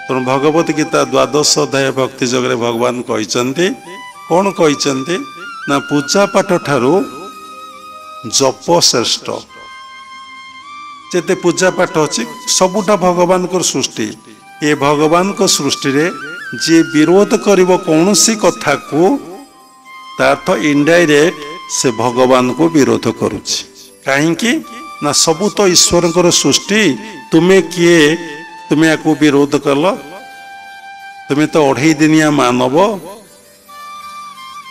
तेणु भगवत गीता द्वादश अध्याय भक्ति जगह भगवान कहते कौन कहते ना पूजा पाठ ठारू जप श्रेष्ठ। जेते पूजा पाठ अच्छी सबुटा भगवान को सृष्टि ये भगवान को सृष्टि रे जी विरोध करिव कौन सी कथा को तार्थ इनडायरेक्ट से भगवान को विरोध करुछि। काहेकि ना सबु तो ईश्वर को सृष्टि तुम्हें किए तुम्हें या विरोध कल तुम्हें तो 2.5 दिनिया मानव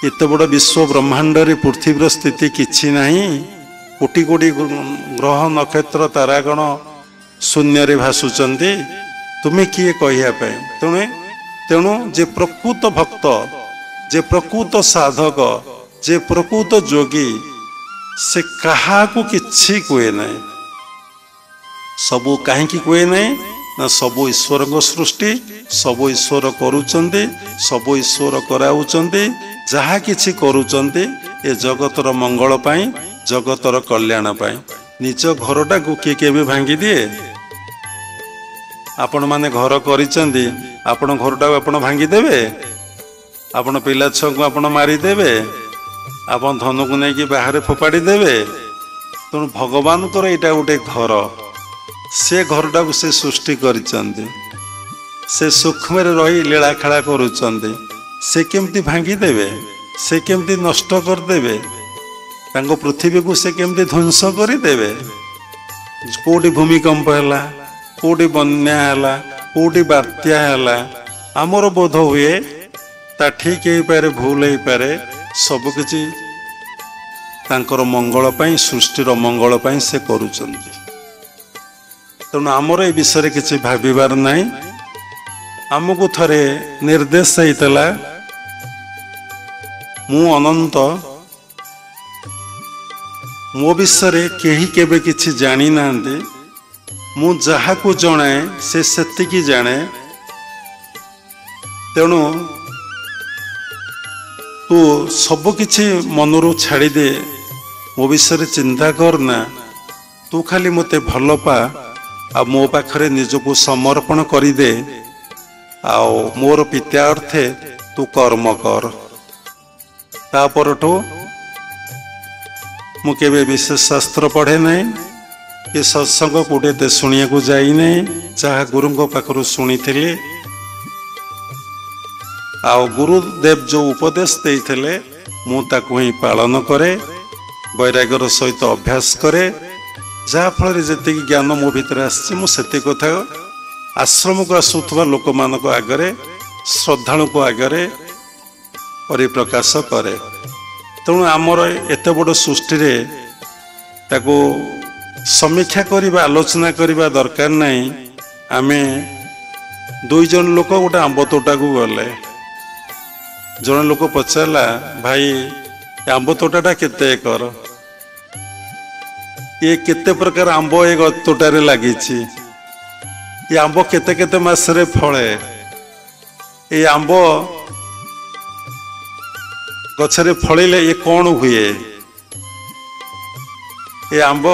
एत बड़ विश्व ब्रह्मांड रे पृथ्वीर स्थिति किछि नहीं। कोटि कोटि ग्रह नक्षत्र तारागण शून्य रे भासुचंती तुम्हें किए कहिया पाए। तेणु जे प्रकृत भक्त जे प्रकृत साधक जे प्रकृत जोगी से कहा को किछि कुए नहीं। सबू कहीं कुए नहीं ना सबू ईश्वर को सृष्टि सबू ईश्वर करुचंती सबू ईश्वर कराउचंती जहा किछि करुचंती ए जगतर मंगल पाई जगतर कल्याण पाई। निज घरटा को किए केबे भांगी दिए। आपण माने घर करिचंती आपण घरटा आपण भांगी देबे आपण पिला छुआ को आपण मारी देबे आपण धन को नहीं कि बाहर फोपाड़ी देबे। तेणु भगवान को एटा गोटे घर से घरटा को से सृष्टि करिचंती से सूक्ष्म रही लीला खेला करुचंती से केमती भांगी देबे से केमती नष्ट कर देबे तांको पृथ्वी को से केमती ध्वंस करि देबे। कोटी भूमिकंप हैला कोटी बन्या हैला कोटी बात्या हैला आमर बोध हुए ता ठीक हो पारे भूल हो पारे सबकिछि तांकर मंगल पाई सृष्टिर मंगल पाई से करुचंती। तेणु आमर ए विषय किसी भाविबार नहीं। आमको थरे निर्देश होता मु अनंत मो विषय केही केबे किछि जानी नांदे मु जहा को जणाए से सेतिकी जाने। तेणु तू सब किछि मनरू छाड़ी दे मो विषय चिंता करना तू खाली मते भल पा आ मो पाखरे निजको समर्पण करी दे आओ मोर पित्यार्थे तू कर्म कर। तापरठू मु केबे विशेष शास्त्र पढ़े नहीं ये सत्संग कोटे शुणिया को जाई नहीं जहाँ गुरु पाखरु शुणी थी आओ गुरुदेव जो उपदेश देते मुझे ही पालन करे वैराग्यर सहित अभ्यास करे जहाँ फल जी ज्ञान मो भीतर आसी कथा आश्रम को आसुवा लोक मान आगरे श्रद्धालु को आगरे परिप्रकाश करे। तेणु आमर एत बड़ सृष्टि ताको समीक्षा करवा आलोचना करवा दरकार नहीं। आमे 2 जन लोक गोटे आंब तोटा को गले जन लोक पचारा भाई आंब तोटाटा केते एकर ये केते प्रकार आंब ए तोटारे लगी ये आंब केते केते मासरे फले ये आंब गछरे फलिले ये कौन हुए ये आंब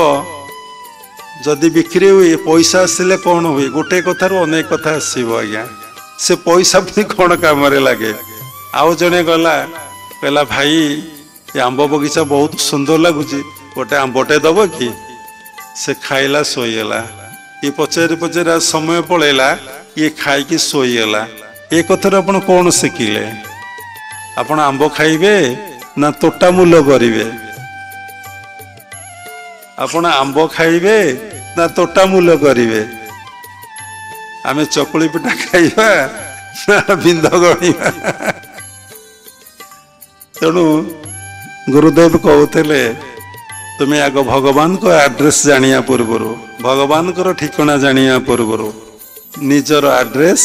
जदि बिक्री हुए पैसा आसिले कौन हुए गोटे कथार अनेक कथा आसो आज्ञा से पैसा भी कौन काम लगे। आउ जड़े गला कहला भाई ये आंब बगीचा बहुत सुंदर लगुच गोटे आंबटे दब कि से खाइला शोईगला ये पचारि पचारि समय पलैला ये खाई शोईगला। ये कथार आप कौन शिखिले आपण आंब खाइबे ना तोटा मूल करिवे आपण आंब खाइबे ना तोटा मूल करिवे आमे चकुली पिठा खाइबा ना बिंद गणिबा। तेणु गुरुदेव कहते तुम्हें आग भगवान को एड्रेस जानिया पूर्वर भगवान को ठिकाना जानिया पूर्वर निजर एड्रेस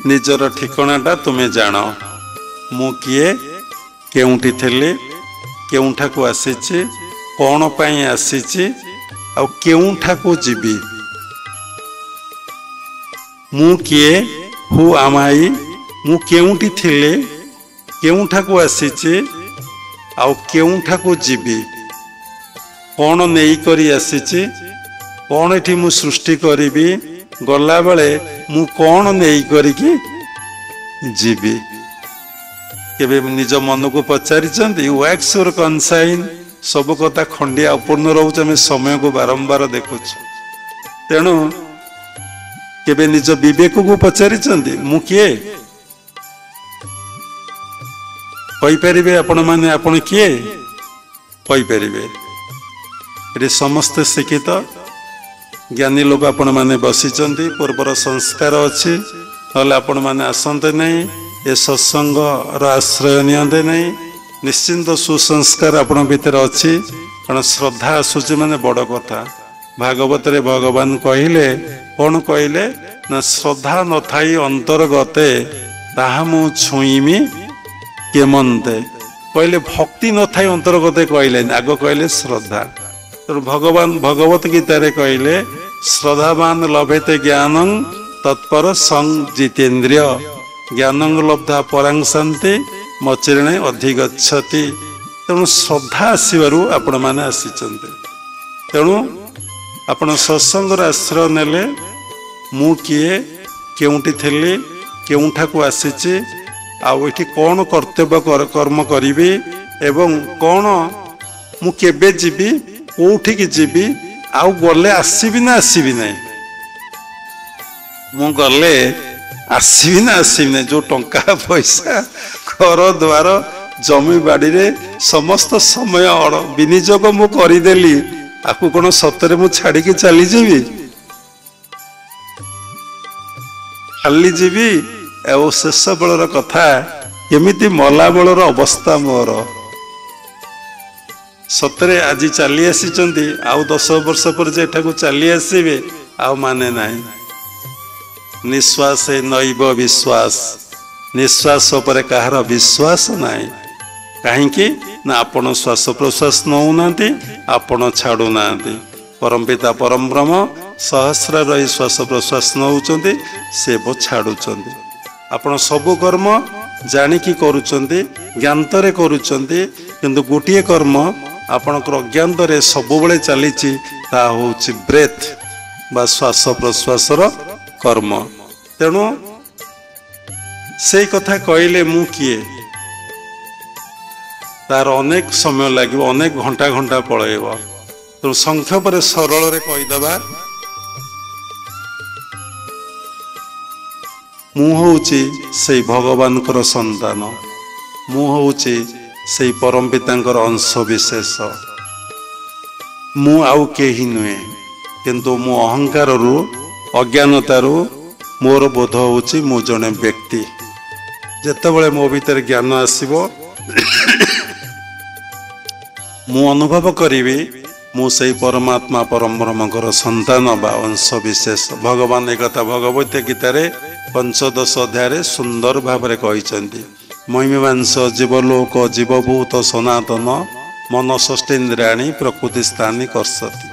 निजर ठिकानाटा तुम्हें जान मु किए केउठी थिले केउठा को आसीची कौन पाई आसीची आ केउठा को जीवी मु किए हु आमाई मु केउठी थिले केउठा को आसीची आ केउठा को जीवी कौन नहीं करी आसीची कौन एठी मु सृष्टि करी गला बेले ମୁଁ କ'ଣ ନେଇ କରିକି ଯିବି? କେବେ ନିଜ ମନକୁ ପଚାରିଛନ୍ତି? ୱାକ୍ସ ୟୁର କନସାଇନ୍। ସବୁ କଥା ଖଣ୍ଡିଆ ଅପୂର୍ଣ୍ଣ ରହୁଛି, ଆମେ ସମୟକୁ ବାରମ୍ବାର ଦେଖୁଛୁ। ତେଣୁ କେବେ ନିଜ ବିବେକକୁ ପଚାରିଛନ୍ତି ମୁଁ କିଏ? କହିପାରିବେ ଆପଣମାନେ ଆପଣ କିଏ? କହିପାରିବେ? ଏଠି ସମସ୍ତେ ଶିକ୍ଷିତ ଜ୍ଞାନୀ ଲୋକ ଆପଣମାନେ ବସିଛନ୍ତି, ପୂର୍ବର ସଂସ୍କାର ଅଛି, ନହେଲେ ଆପଣମାନେ ଆସନ୍ତେ ନାହିଁ, ଏ ସତ୍ସଙ୍ଗର ଆଶ୍ରୟ ନିଅନ୍ତେ ନାହିଁ। ନିଶ୍ଚିନ୍ତ ସୁସଂସ୍କାର ଆପଣଙ୍କ ଭିତରେ ଅଛି, କାରଣ ଶ୍ରଦ୍ଧା ଆସୁଛି ମାନେ ବଡ଼ କଥା। ଭାଗବତରେ ଭଗବାନ କହିଲେ କ'ଣ କହିଲେ ନା ଶ୍ରଦ୍ଧା ନଥାଇ ଅନ୍ତର୍ଗତେ ତାହା ମୁଁ ଛୁଇଁମି କେମନ୍ତେ। କହିଲେ ଭକ୍ତି ନଥାଇ ଅନ୍ତର୍ଗତେ କହିଲେନି, ଆଗ କହିଲେ ଶ୍ରଦ୍ଧା। ତେଣୁ ଭଗବାନ ଭଗବତ ଗୀତାରେ କହିଲେ ଶ୍ରଦ୍ଧାବାନ ଲଭେତେ ଜ୍ଞାନଂ ତତ୍ପର ସଂ ଜିତେନ୍ଦ୍ରିୟ ଜ୍ଞାନଂ ଲବ୍ଧା ପରାଂ ଶାନ୍ତି ମଚିରଣେ ଅଧିଗଚ୍ଛତି। ତେଣୁ ଶ୍ରଦ୍ଧା ଆସିବାରୁ ଆପଣମାନେ ଆସିଛନ୍ତି। ତେଣୁ ଆପଣ ସତ୍ସଙ୍ଗର ଆଶ୍ରୟ ନେଲେ ମୁଁ କିଏ, କେଉଁଠି ଥିଲି, କେଉଁଠାକୁ ଆସିଛି, ଆଉ ଏଠି କ'ଣ କର୍ତ୍ତବ୍ୟ କର୍ମ କରିବି, ଏବଂ କ'ଣ ମୁଁ କେବେ ଯିବି, କୋଉଠିକି ଯିବି, ଆଉ ଗଲେ ଆସିବି ନା ଆସିବି ନାହିଁ। ମୁଁ ଗଲେ ଆସିବି ନା ଆସିବି ନାହିଁ। ଯୋଉ ଟଙ୍କା ପଇସା ଘର ଦ୍ୱାର ଜମି ବାଡ଼ିରେ ସମସ୍ତ ସମୟ ବିନିଯୋଗ ମୁଁ କରିଦେଲି, ଆକୁ କ'ଣ ସତରେ ମୁଁ ଛାଡ଼ିକି ଚାଲିଯିବି? ଖାଲି ଯିବି? ଆଉ ଶେଷ ବେଳର କଥା, କେମିତି ମଲା ବେଳର ଅବସ୍ଥା ମୋର। ସତରେ ଆଜି ଚାଲି ଆସିଛନ୍ତି, ଆଉ 10 ବର୍ଷ ପରେ ଯେ ଏଠାକୁ ଚାଲି ଆସିବେ ଆଉ ମାନେ ନାହିଁ। ନିଶ୍ୱାସ ନୈବ ବିଶ୍ୱାସ, ନିଶ୍ୱାସ ଉପରେ କାହାର ବିଶ୍ୱାସ ନାହିଁ। କାହିଁକି ନା ଆପଣ ଶ୍ୱାସ ପ୍ରଶ୍ୱାସ ନେଉନାହାନ୍ତି, ଆପଣ ଛାଡ଼ୁନାହାନ୍ତି। ପରମପିତା ପରମ ବ୍ରହ୍ମ ସହସ୍ର ରହି ଶ୍ୱାସ ପ୍ରଶ୍ୱାସ ନେଉଛନ୍ତି, ସେ ଛାଡ଼ୁଛନ୍ତି। ଆପଣ ସବୁ କର୍ମ ଜାଣିକି କରୁଛନ୍ତି, ଜ୍ଞାନରେ କରୁଛନ୍ତି, କିନ୍ତୁ ଗୋଟିଏ କର୍ମ ଆପଣଙ୍କର ଅଜ୍ଞାନରେ ସବୁବେଳେ ଚାଲିଛି, ତାହା ହେଉଛି ବ୍ରେଥ୍ ବା ଶ୍ୱାସ ପ୍ରଶ୍ୱାସର କର୍ମ। ତେଣୁ ସେଇ କଥା କହିଲେ ମୁଁ କିଏ, ତାର ଅନେକ ସମୟ ଲାଗିବ, ଅନେକ ଘଣ୍ଟା ଘଣ୍ଟା ପଳେଇବ। ତେଣୁ ସଂକ୍ଷେପରେ ସରଳରେ କହିଦେବା, ମୁଁ ହେଉଛି ସେଇ ଭଗବାନଙ୍କର ସନ୍ତାନ, ମୁଁ ହେଉଛି ସେଇ ପରମ ପିତାଙ୍କର ଅଂଶ ବିଶେଷ। ମୁଁ ଆଉ କେହି ନୁହେଁ, କିନ୍ତୁ ମୁଁ ଅହଙ୍କାରରୁ ଅଜ୍ଞାନତାରୁ ମୋର ବୋଧ ହେଉଛି ମୁଁ ଜଣେ ବ୍ୟକ୍ତି। ଯେତେବେଳେ ମୋ ଭିତରେ ଜ୍ଞାନ ଆସିବ, ମୁଁ ଅନୁଭବ କରିବି ମୁଁ ସେଇ ପରମାତ୍ମା ପରମ ବ୍ରହ୍ମଙ୍କର ସନ୍ତାନ ବା ଅଂଶ ବିଶେଷ। ଭଗବାନ ଏକଥା ଭଗବତ ଗୀତାରେ 15 ଅଧ୍ୟାୟରେ ସୁନ୍ଦର ଭାବରେ କହିଛନ୍ତି। ମହିମାଂଶ ଜୀବଲୋକ ଜୀବଭୂତ ସନାତନ ମନ ଷଷ୍ଠେନ୍ଦ୍ରିୟାଣୀ ପ୍ରକୃତି ସ୍ଥାନୀ କର୍ଷତି।